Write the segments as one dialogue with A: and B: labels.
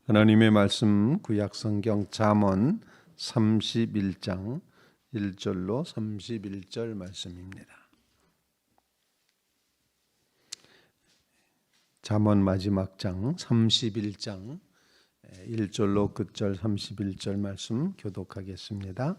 A: 하나님의 말씀 구약성경 잠언 31장 1절로 31절 말씀입니다. 잠언 마지막 장 31장 1절로 끝절 31절 말씀 교독하겠습니다.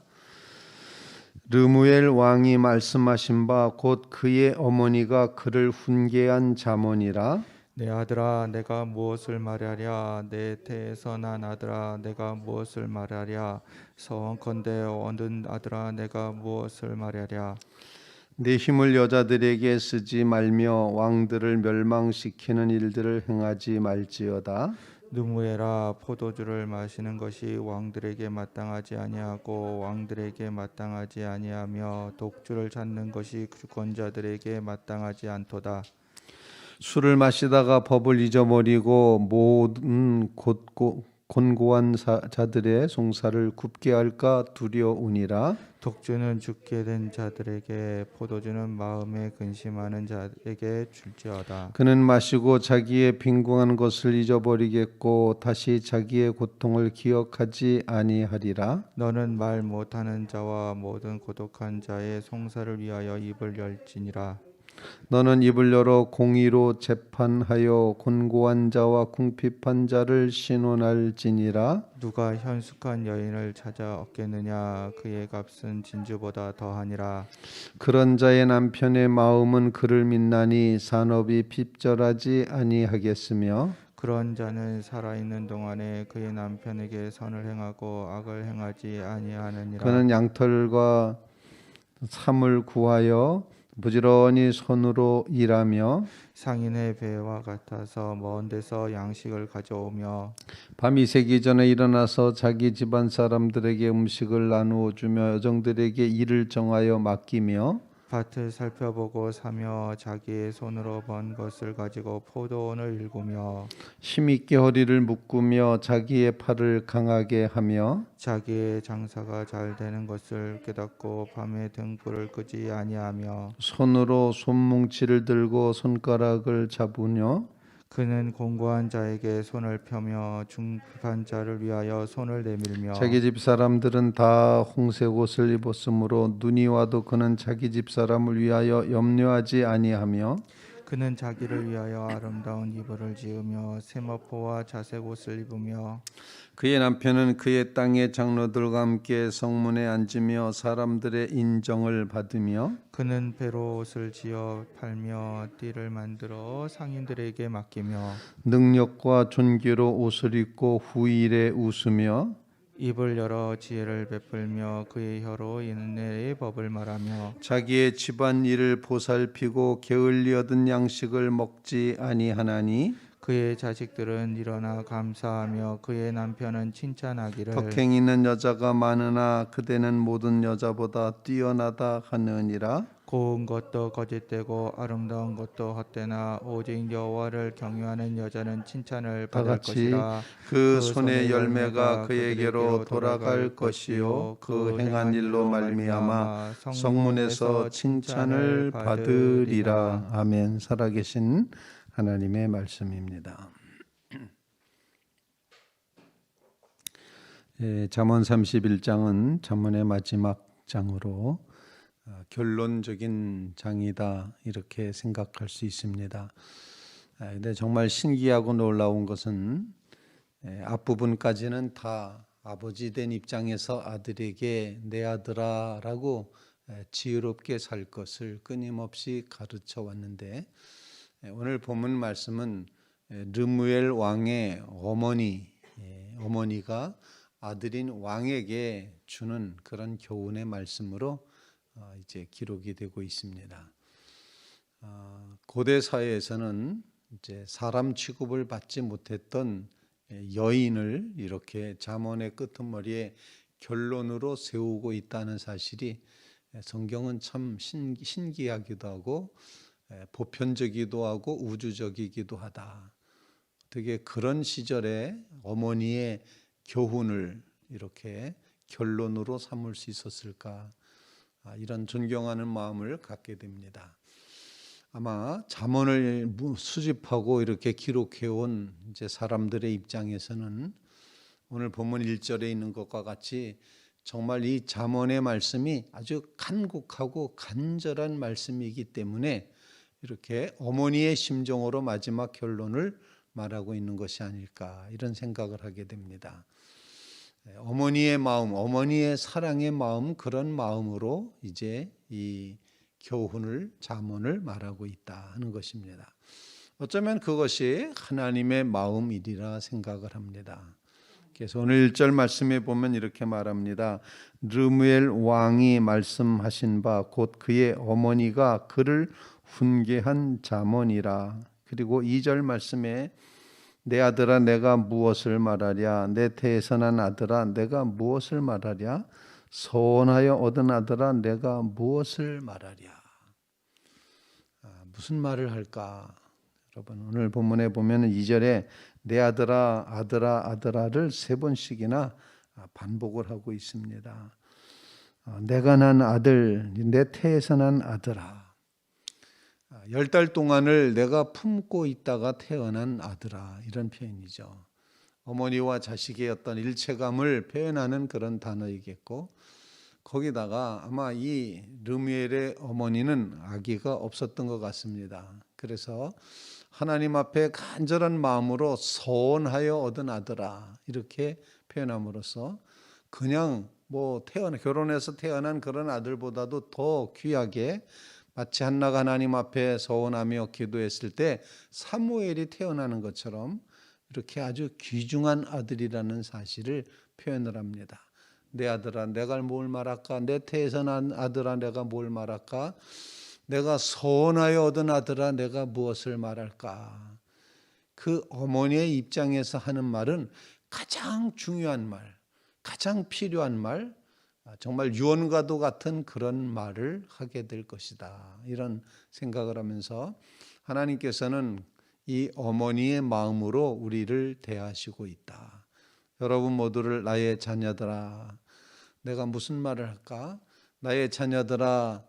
A: 르무엘 왕이 말씀하신 바 곧 그의 어머니가 그를 훈계한 잠언이라.
B: 내 아들아 내가 무엇을 말하랴, 내 태에서 난 아들아 내가 무엇을 말하랴, 서원컨대 얻은 아들아 내가 무엇을 말하랴.
A: 내 힘을 여자들에게 쓰지 말며 왕들을 멸망시키는 일들을 행하지 말지어다.
B: 누무에라, 포도주를 마시는 것이 왕들에게 마땅하지 아니하고 왕들에게 마땅하지 아니하며 독주를 찾는 것이 주권자들에게 마땅하지 않도다.
A: 술을 마시다가 법을 잊어버리고 모든 곤고한 자들의 송사를 굽게 할까 두려우니라.
B: 독주는 죽게 된 자들에게, 포도주는 마음에 근심하는 자에게 줄지어다.
A: 그는 마시고 자기의 빈궁한 것을 잊어버리겠고 다시 자기의 고통을 기억하지 아니하리라.
B: 너는 말 못하는 자와 모든 고독한 자의 송사를 위하여 입을 열지니라.
A: 너는 입을 열어 공의로 재판하여 곤고한 자와 궁핍한 자를 신원할지니라.
B: 누가 현숙한 여인을 찾아 얻겠느냐, 그의 값은 진주보다 더하니라.
A: 그런 자의 남편의 마음은 그를 믿나니 산업이 핍절하지 아니하겠으며
B: 그런 자는 살아있는 동안에 그의 남편에게 선을 행하고 악을 행하지 아니하느니라.
A: 그는 양털과 삼을 구하여 부지런히 손으로 일하며
B: 상인의 배와 같아서 먼 데서 양식을 가져오며
A: 밤이 새기 전에 일어나서 자기 집안 사람들에게 음식을 나누어 주며 여종들에게 일을 정하여 맡기며
B: 밭을 살펴보고 사며 자기의 손으로 번 것을 가지고 포도원을 일구며
A: 힘있게 허리를 묶으며 자기의 팔을 강하게 하며
B: 자기의 장사가 잘 되는 것을 깨닫고 밤에 등불을 끄지 아니하며
A: 손으로 손뭉치를 들고 손가락을 잡으며
B: 그는 공고한 자에게 손을 펴며 중급한 자를 위하여 손을 내밀며
A: 자기 집 사람들은 다 홍색 옷을 입었으므로 눈이 와도 그는 자기 집 사람을 위하여 염려하지 아니하며
B: 그는 자기를 위하여 아름다운 이불을 지으며 세마포와 자색 옷을 입으며
A: 그의 남편은 그의 땅의 장로들과 함께 성문에 앉으며 사람들의 인정을 받으며
B: 그는 배로 옷을 지어 팔며 띠를 만들어 상인들에게 맡기며
A: 능력과 존귀로 옷을 입고 후일에 웃으며
B: 입을 열어 지혜를 베풀며 그의 혀로 인내의 법을 말하며
A: 자기의 집안 일을 보살피고 게을리 얻은 양식을 먹지 아니하나니
B: 그의 자식들은 일어나 감사하며 그의 남편은 칭찬하기를
A: 덕행 있는 여자가 많으나 그대는 모든 여자보다 뛰어나다 하느니라.
B: 고운 것도 거짓되고 아름다운 것도 헛되나 오직 여호와를 경외하는 여자는 칭찬을
A: 다
B: 받을
A: 같이
B: 것이라.
A: 그 손의 열매가 그에게로 돌아갈 것이요 그 행한 일로 말미암아 성문에서 칭찬을 받으리라. 아멘. 살아계신 하나님의 말씀입니다. 잠언 31장은 잠언의 마지막 장으로 결론적인 장이다 이렇게 생각할 수 있습니다. 근데 정말 신기하고 놀라운 것은 앞부분까지는 다 아버지 된 입장에서 아들에게 내 아들아라고 지혜롭게 살 것을 끊임없이 가르쳐 왔는데 오늘 본문 말씀은 르무엘 왕의 어머니가 아들인 왕에게 주는 그런 교훈의 말씀으로 이제 기록이 되고 있습니다. 고대 사회에서는 이제 사람 취급을 받지 못했던 여인을 이렇게 잠언의 끄트머리에 결론으로 세우고 있다는 사실이 성경은 참 신기하기도 하고 보편적이기도 하고 우주적이기도 하다. 어떻게 그런 시절에 어머니의 교훈을 이렇게 결론으로 삼을 수 있었을까? 이런 존경하는 마음을 갖게 됩니다. 아마 잠언을 수집하고 이렇게 기록해온 이제 사람들의 입장에서는 오늘 본문 1절에 있는 것과 같이 정말 이 잠언의 말씀이 아주 간곡하고 간절한 말씀이기 때문에 이렇게 어머니의 심정으로 마지막 결론을 말하고 있는 것이 아닐까 이런 생각을 하게 됩니다. 어머니의 마음, 어머니의 사랑의 마음, 그런 마음으로 이제 이 교훈을, 잠언을 말하고 있다 하는 것입니다. 어쩌면 그것이 하나님의 마음이리라 생각을 합니다. 그래서 오늘 1절 말씀에 보면 이렇게 말합니다. 르무엘 왕이 말씀하신 바 곧 그의 어머니가 그를 훈계한 잠언이라. 그리고 2절 말씀에 내 아들아 내가 무엇을 말하랴, 내 태에서 난 아들아 내가 무엇을 말하랴, 소원하여 얻은 아들아 내가 무엇을 말하랴. 무슨 말을 할까? 여러분 오늘 본문에 보면 2절에 내 아들아 아들아 아들아를 3번씩이나 반복을 하고 있습니다. 내가 난 아들, 내 태에서 난 아들아, 10달 동안을 내가 품고 있다가 태어난 아들아, 이런 표현이죠. 어머니와 자식의 어떤 일체감을 표현하는 그런 단어이겠고, 거기다가 아마 이 르무엘의 어머니는 아기가 없었던 것 같습니다. 그래서 하나님 앞에 간절한 마음으로 소원하여 얻은 아들아 이렇게 표현함으로써 그냥 결혼해서 태어난 그런 아들보다도 더 귀하게, 마치 한나가 하나님 앞에 소원하며 기도했을 때 사무엘이 태어나는 것처럼 이렇게 아주 귀중한 아들이라는 사실을 표현을 합니다. 내 아들아 내가 뭘 말할까, 내 태에서 난 아들아 내가 뭘 말할까, 내가 소원하여 얻은 아들아 내가 무엇을 말할까. 그 어머니의 입장에서 하는 말은 가장 중요한 말, 가장 필요한 말, 정말 유언과도 같은 그런 말을 하게 될 것이다, 이런 생각을 하면서 하나님께서는 이 어머니의 마음으로 우리를 대하시고 있다. 여러분 모두를 나의 자녀들아, 내가 무슨 말을 할까? 나의 자녀들아,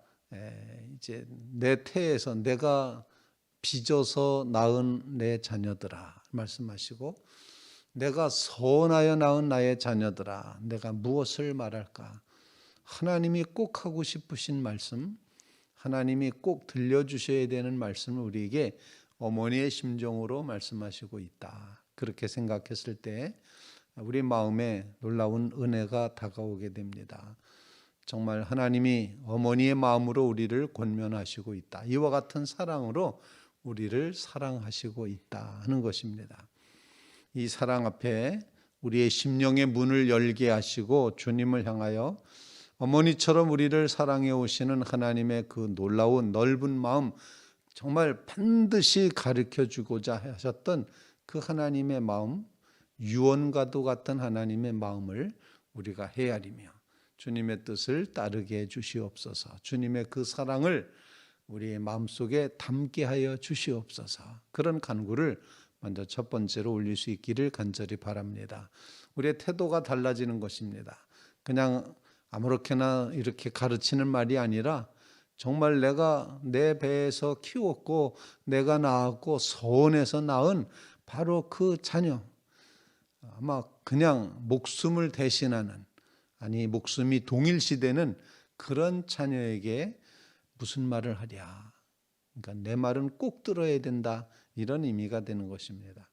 A: 이제 내 태에서 내가 빚어서 낳은 내 자녀들아 말씀하시고, 내가 소원하여 낳은 나의 자녀들아 내가 무엇을 말할까? 하나님이 꼭 하고 싶으신 말씀, 하나님이 꼭 들려주셔야 되는 말씀을 우리에게 어머니의 심정으로 말씀하시고 있다. 그렇게 생각했을 때 우리 마음에 놀라운 은혜가 다가오게 됩니다. 정말 하나님이 어머니의 마음으로 우리를 권면하시고 있다. 이와 같은 사랑으로 우리를 사랑하시고 있다 하는 것입니다. 이 사랑 앞에 우리의 심령의 문을 열게 하시고 주님을 향하여 어머니처럼 우리를 사랑해 오시는 하나님의 그 놀라운 넓은 마음, 정말 반드시 가르쳐 주고자 하셨던 그 하나님의 마음, 유언과도 같은 하나님의 마음을 우리가 헤아리며 주님의 뜻을 따르게 해 주시옵소서. 주님의 그 사랑을 우리의 마음속에 담게 하여 주시옵소서. 그런 간구를 먼저 첫 번째로 올릴 수 있기를 간절히 바랍니다. 우리의 태도가 달라지는 것입니다. 그냥 아무렇게나 이렇게 가르치는 말이 아니라 정말 내가 내 배에서 키웠고 내가 낳았고 소원해서 낳은 바로 그 자녀, 아마 그냥 목숨을 대신하는, 아니 목숨이 동일시되는 그런 자녀에게 무슨 말을 하랴. 그러니까 내 말은 꼭 들어야 된다, 이런 의미가 되는 것입니다.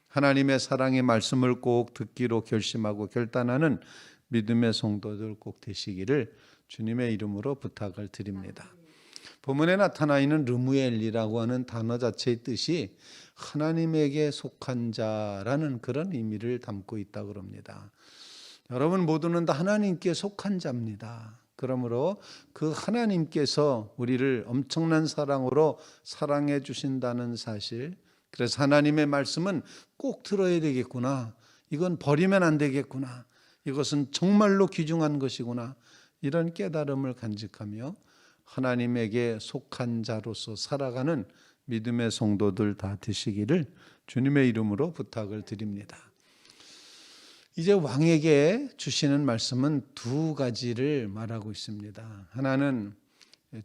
A: 하나님의 사랑의 말씀을 꼭 듣기로 결심하고 결단하는 믿음의 성도들 꼭 되시기를 주님의 이름으로 부탁을 드립니다. 본문에 나타나 있는 르무엘이라고 하는 단어 자체의 뜻이 하나님에게 속한 자라는 그런 의미를 담고 있다고 합니다. 여러분 모두는 다 하나님께 속한 자입니다. 그러므로 그 하나님께서 우리를 엄청난 사랑으로 사랑해 주신다는 사실, 그래서 하나님의 말씀은 꼭 들어야 되겠구나, 이건 버리면 안 되겠구나, 이것은 정말로 귀중한 것이구나, 이런 깨달음을 간직하며 하나님에게 속한 자로서 살아가는 믿음의 성도들 다 되시기를 주님의 이름으로 부탁을 드립니다. 이제 왕에게 주시는 말씀은 두 가지를 말하고 있습니다. 하나는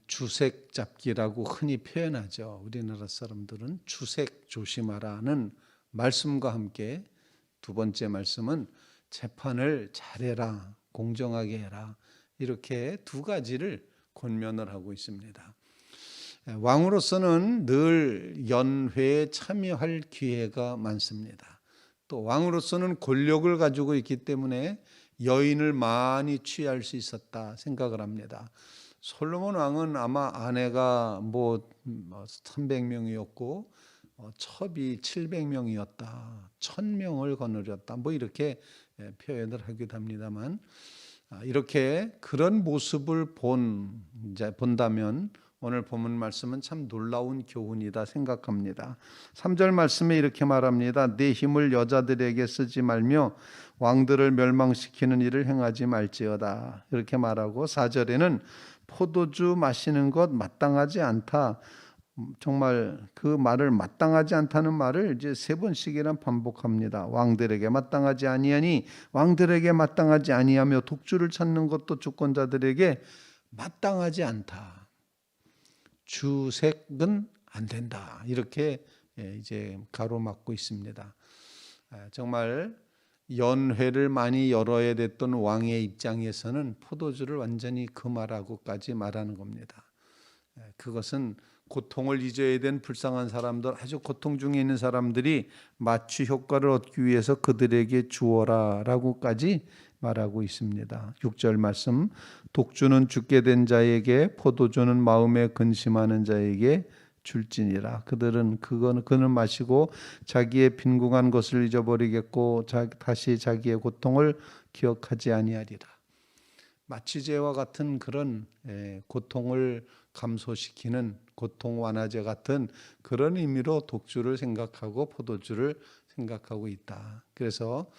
A: 주색 잡기라고 흔히 표현하죠. 우리나라 사람들은 주색 조심하라는 말씀과 함께 두 번째 말씀은 재판을 잘해라, 공정하게 해라, 이렇게 두 가지를 권면을 하고 있습니다. 왕으로서는 늘 연회에 참여할 기회가 많습니다. 또 왕으로서는 권력을 가지고 있기 때문에 여인을 많이 취할 수 있었다 생각을 합니다. 솔로몬 왕은 아마 아내가 300명이었고 첩이 700명이었다, 1000명을 거느렸다, 이렇게 표현을 하기도 합니다만, 이렇게 그런 모습을 본다면 오늘 본문 말씀은 참 놀라운 교훈이다 생각합니다. 3절 말씀에 이렇게 말합니다. 내 힘을 여자들에게 쓰지 말며 왕들을 멸망시키는 일을 행하지 말지어다, 이렇게 말하고 4절에는 포도주 마시는 것 마땅하지 않다, 정말 그 말을 마땅하지 않다는 말을 이제 3번씩이나 반복합니다. 왕들에게 마땅하지 아니하니 왕들에게 마땅하지 아니하며 독주를 찾는 것도 주권자들에게 마땅하지 않다. 주색은 안 된다, 이렇게 이제 가로막고 있습니다. 정말 연회를 많이 열어야 됐던 왕의 입장에서는 포도주를 완전히 금하라고까지 말하는 겁니다. 그것은 고통을 잊어야 된 불쌍한 사람들, 아주 고통 중에 있는 사람들이 마취 효과를 얻기 위해서 그들에게 주어라 라고까지 말하고 있습니다. 6절 말씀, 독주는 죽게 된 자에게, 포도주는 마음에 근심하는 자에게 줄지니라. 그는 마시고 자기의 빈궁한 것을 잊어버리겠고 다시 자기의 고통을 기억하지 아니하리라. 마취제와 같은 그런 고통을 감소시키는 고통 완화제 같은 그런 의미로 독주를 생각하고 포도주를 생각하고 있다. 그래서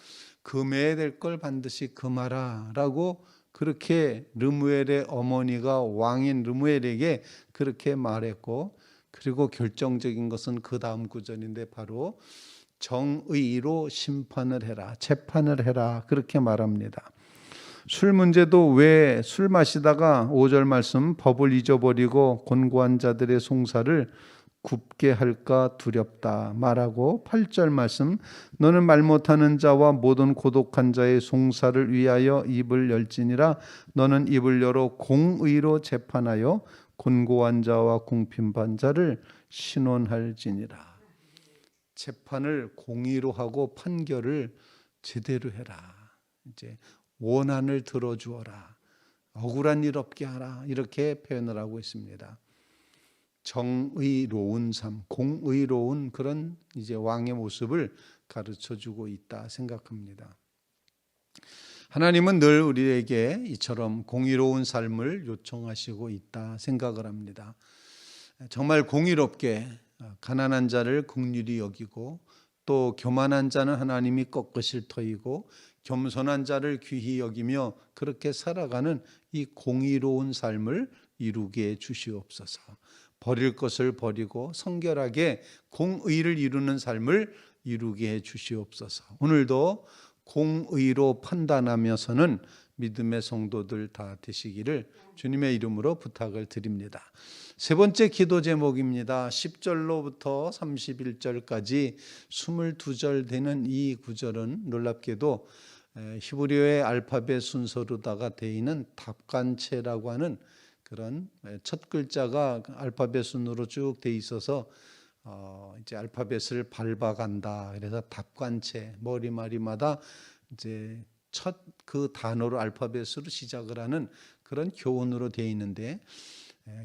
A: 금해야 될 걸 반드시 금하라 라고 그렇게 르무엘의 어머니가 왕인 르무엘에게 그렇게 말했고, 그리고 결정적인 것은 그 다음 구절인데 바로 정의로 심판을 해라, 재판을 해라, 그렇게 말합니다. 술 문제도 왜 술 마시다가 5절 말씀, 법을 잊어버리고 곤고한 자들의 송사를 굽게 할까 두렵다 말하고, 8절 말씀, 너는 말 못하는 자와 모든 고독한 자의 송사를 위하여 입을 열지니라. 너는 입을 열어 공의로 재판하여 곤고한 자와 궁핍한 자를 신원할지니라. 재판을 공의로 하고 판결을 제대로 해라. 이제 원한을 들어주어라, 억울한 일 없게 하라, 이렇게 표현을 하고 있습니다. 정의로운 삶, 공의로운 그런 이제 왕의 모습을 가르쳐주고 있다 생각합니다. 하나님은 늘 우리에게 이처럼 공의로운 삶을 요청하시고 있다 생각을 합니다. 정말 공의롭게 가난한 자를 긍휼히 여기고, 또 교만한 자는 하나님이 꺾으실 터이고 겸손한 자를 귀히 여기며 그렇게 살아가는 이 공의로운 삶을 이루게 해 주시옵소서. 버릴 것을 버리고 성결하게 공의를 이루는 삶을 이루게 해 주시옵소서. 오늘도 공의로 판단하면서는 믿음의 성도들 다 되시기를 주님의 이름으로 부탁을 드립니다. 세 번째 기도 제목입니다. 10절로부터 31절까지 22절 되는 이 구절은 놀랍게도 히브리어의 알파벳 순서로다가 되어 있는 답관체라고 하는 그런 첫 글자가 알파벳 순으로 쭉 되어 있어서 이제 알파벳을 밟아간다. 그래서 답관체, 머리마리마다 이제 첫 그 단어로 알파벳으로 시작을 하는 그런 교훈으로 되어 있는데,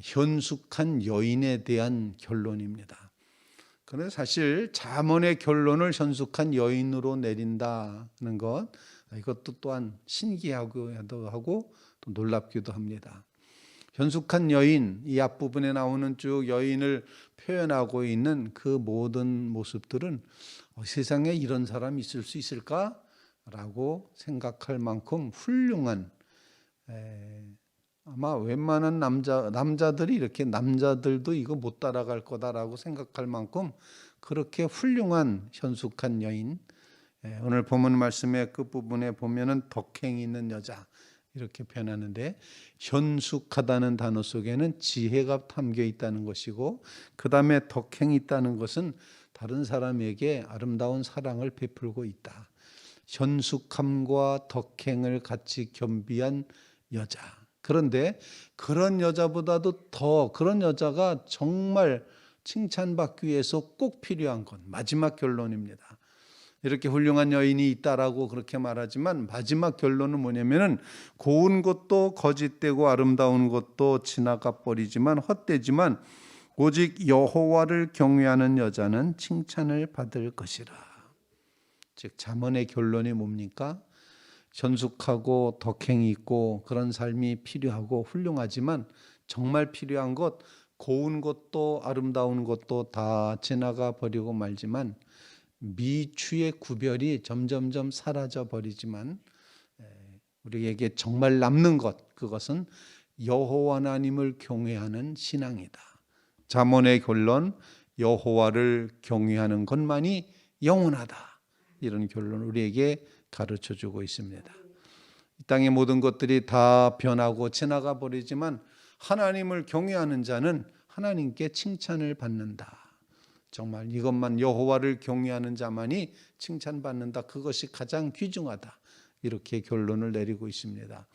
A: 현숙한 여인에 대한 결론입니다. 그런데 사실 잠언의 결론을 현숙한 여인으로 내린다는 것, 이것도 또한 신기하기도 하고 또 놀랍기도 합니다. 현숙한 여인, 이 앞부분에 나오는 쭉 여인을 표현하고 있는 그 모든 모습들은 세상에 이런 사람이 있을 수 있을까? 라고 생각할 만큼 훌륭한, 아마 웬만한 남자들이 이렇게 남자들도 이거 못 따라갈 거다라고 생각할 만큼 그렇게 훌륭한 현숙한 여인. 오늘 본문 말씀의 끝부분에 보면은 덕행 있는 여자, 이렇게 표현하는데, 현숙하다는 단어 속에는 지혜가 담겨 있다는 것이고, 그 다음에 덕행이 있다는 것은 다른 사람에게 아름다운 사랑을 베풀고 있다. 현숙함과 덕행을 같이 겸비한 여자. 그런데 그런 여자보다도 더, 그런 여자가 정말 칭찬받기 위해서 꼭 필요한 건 마지막 결론입니다. 이렇게 훌륭한 여인이 있다라고 그렇게 말하지만 마지막 결론은 뭐냐면은, 고운 것도 거짓되고 아름다운 것도 지나가 버리지만 헛되지만 오직 여호와를 경외하는 여자는 칭찬을 받을 것이라. 즉 잠언의 결론이 뭡니까? 현숙하고 덕행이 있고 그런 삶이 필요하고 훌륭하지만 정말 필요한 것, 고운 것도 아름다운 것도 다 지나가 버리고 말지만 미추의 구별이 점점점 사라져 버리지만 우리에게 정말 남는 것, 그것은 여호와 하나님을 경외하는 신앙이다. 잠언의 결론, 여호와를 경외하는 것만이 영원하다. 이런 결론을 우리에게 가르쳐 주고 있습니다. 이 땅의 모든 것들이 다 변하고 지나가 버리지만 하나님을 경외하는 자는 하나님께 칭찬을 받는다. 정말 이것만, 여호와를 경외하는 자만이 칭찬받는다. 그것이 가장 귀중하다. 이렇게 결론을 내리고 있습니다.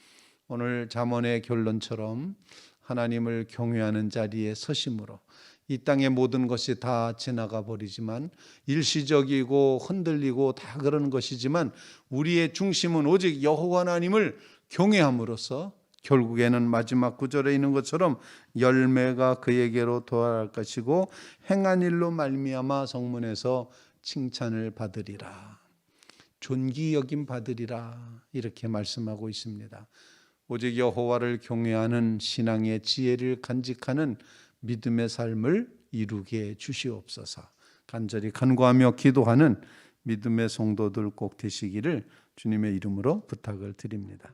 A: 오늘 잠언의 결론처럼 하나님을 경외하는 자리에 서심으로 이 땅의 모든 것이 다 지나가 버리지만, 일시적이고 흔들리고 다 그런 것이지만 우리의 중심은 오직 여호와 하나님을 경외함으로써 결국에는 마지막 구절에 있는 것처럼 열매가 그에게로 돌아갈 것이고 행한 일로 말미암아 성문에서 칭찬을 받으리라. 존귀 여김 받으리라. 이렇게 말씀하고 있습니다. 오직 여호와를 경외하는 신앙의 지혜를 간직하는 믿음의 삶을 이루게 주시옵소서. 간절히 간구하며 기도하는 믿음의 성도들 꼭 되시기를 주님의 이름으로 부탁을 드립니다.